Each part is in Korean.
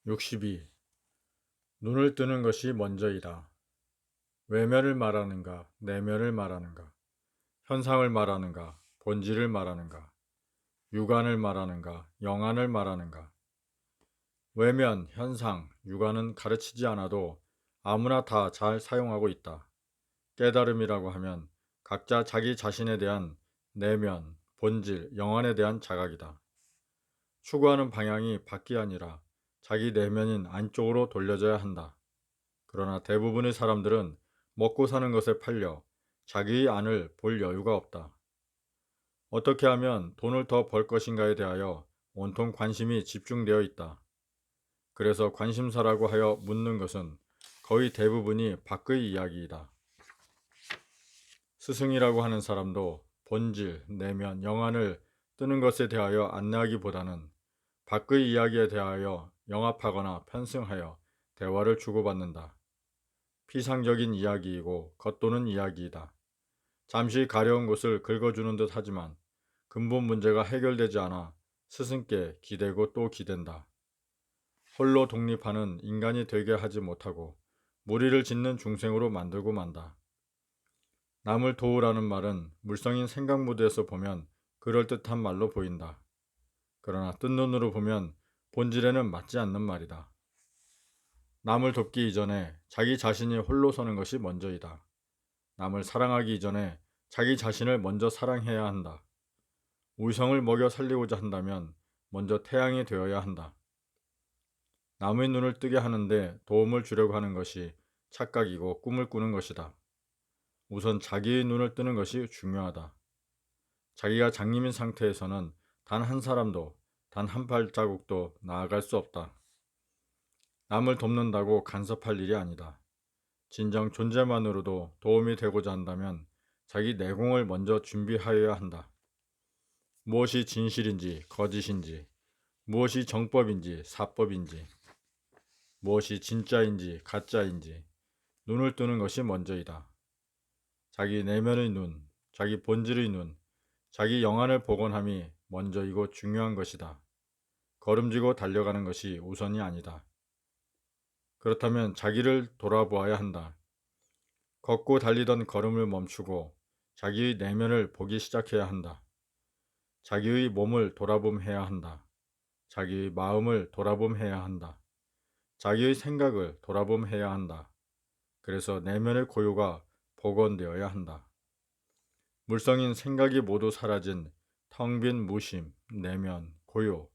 62. 눈을 뜨는 것이 먼저이다. 외면을 말하는가, 내면을 말하는가, 현상을 말하는가, 본질을 말하는가, 유관을 말하는가, 영안을 말하는가. 외면, 현상, 유관은 가르치지 않아도 아무나 다 잘 사용하고 있다. 깨달음이라고 하면 각자 자기 자신에 대한 내면, 본질, 영안에 대한 자각이다. 추구하는 방향이 밖이 아니라 자기 내면인 안쪽으로 돌려져야 한다. 그러나 대부분의 사람들은 먹고 사는 것에 팔려 자기의 안을 볼 여유가 없다. 어떻게 하면 돈을 더 벌 것인가에 대하여 온통 관심이 집중되어 있다. 그래서 관심사라고 하여 묻는 것은 거의 대부분이 밖의 이야기이다. 스승이라고 하는 사람도 본질, 내면, 영안을 뜨는 것에 대하여 안내하기보다는 밖의 이야기에 대하여 영합하거나 편승하여 대화를 주고받는다. 피상적인 이야기이고 겉도는 이야기이다. 잠시 가려운 곳을 긁어주는 듯 하지만 근본 문제가 해결되지 않아 스승께 기대고 또 기댄다. 홀로 독립하는 인간이 되게 하지 못하고 무리를 짓는 중생으로 만들고 만다. 남을 도우라는 말은 물성인 생각 무드에서 보면 그럴듯한 말로 보인다. 그러나 뜬 눈으로 보면 본질에는 맞지 않는 말이다. 남을 돕기 이전에 자기 자신이 홀로 서는 것이 먼저이다. 남을 사랑하기 이전에 자기 자신을 먼저 사랑해야 한다. 우성을 먹여 살리고자 한다면 먼저 태양이 되어야 한다. 남의 눈을 뜨게 하는데 도움을 주려고 하는 것이 착각이고 꿈을 꾸는 것이다. 우선 자기의 눈을 뜨는 것이 중요하다. 자기가 장님인 상태에서는 단 한 사람도 단 한 발자국도 나아갈 수 없다. 남을 돕는다고 간섭할 일이 아니다. 진정 존재만으로도 도움이 되고자 한다면 자기 내공을 먼저 준비하여야 한다. 무엇이 진실인지 거짓인지, 무엇이 정법인지 사법인지, 무엇이 진짜인지 가짜인지 눈을 뜨는 것이 먼저이다. 자기 내면의 눈, 자기 본질의 눈, 자기 영안을 복원함이 먼저이고 중요한 것이다. 걸음지고 달려가는 것이 우선이 아니다. 그렇다면 자기를 돌아보아야 한다. 걷고 달리던 걸음을 멈추고 자기의 내면을 보기 시작해야 한다. 자기의 몸을 돌아봄해야 한다. 자기의 마음을 돌아봄해야 한다. 자기의 생각을 돌아봄해야 한다. 그래서 내면의 고요가 복원되어야 한다. 물성인 생각이 모두 사라진 텅 빈 무심, 내면, 고요,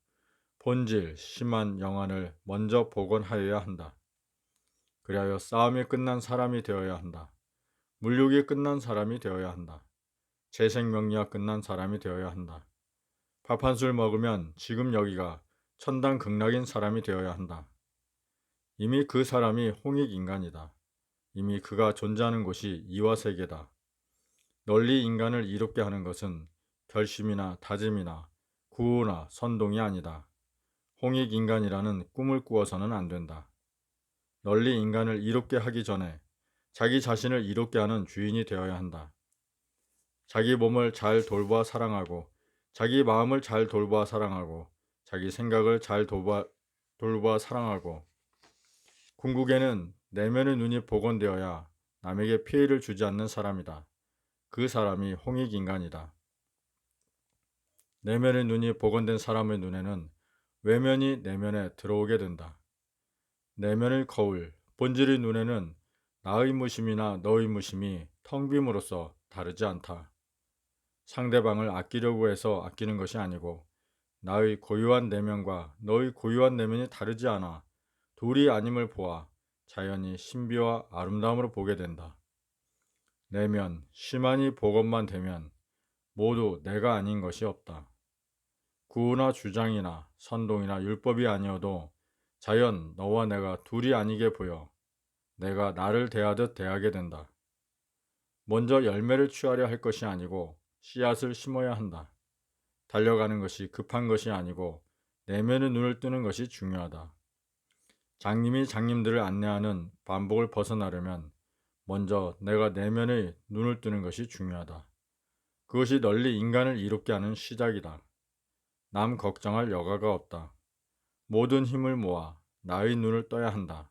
본질, 심한 영안을 먼저 복원하여야 한다. 그리하여 싸움이 끝난 사람이 되어야 한다. 물욕이 끝난 사람이 되어야 한다. 재생명리가 끝난 사람이 되어야 한다. 밥 한 술 먹으면 지금 여기가 천당 극락인 사람이 되어야 한다. 이미 그 사람이 홍익인간이다. 이미 그가 존재하는 곳이 이화세계다. 널리 인간을 이롭게 하는 것은 결심이나 다짐이나 구호나 선동이 아니다. 홍익인간이라는 꿈을 꾸어서는 안 된다. 널리 인간을 이롭게 하기 전에 자기 자신을 이롭게 하는 주인이 되어야 한다. 자기 몸을 잘 돌보아 사랑하고 자기 마음을 잘 돌보아 사랑하고 자기 생각을 잘 돌보아 사랑하고 궁극에는 내면의 눈이 복원되어야 남에게 피해를 주지 않는 사람이다. 그 사람이 홍익인간이다. 내면의 눈이 복원된 사람의 눈에는 외면이 내면에 들어오게 된다. 내면의 거울, 본질의 눈에는 나의 무심이나 너의 무심이 텅 빔으로써 다르지 않다. 상대방을 아끼려고 해서 아끼는 것이 아니고 나의 고유한 내면과 너의 고유한 내면이 다르지 않아 둘이 아님을 보아 자연히 신비와 아름다움으로 보게 된다. 내면, 심한이 복원만 되면 모두 내가 아닌 것이 없다. 구호나 주장이나 선동이나 율법이 아니어도 자연 너와 내가 둘이 아니게 보여 내가 나를 대하듯 대하게 된다. 먼저 열매를 취하려 할 것이 아니고 씨앗을 심어야 한다. 달려가는 것이 급한 것이 아니고 내면의 눈을 뜨는 것이 중요하다. 장님이 장님들을 안내하는 반복을 벗어나려면 먼저 내가 내면의 눈을 뜨는 것이 중요하다. 그것이 널리 인간을 이롭게 하는 시작이다. 남 걱정할 여가가 없다. 모든 힘을 모아 나의 눈을 떠야 한다.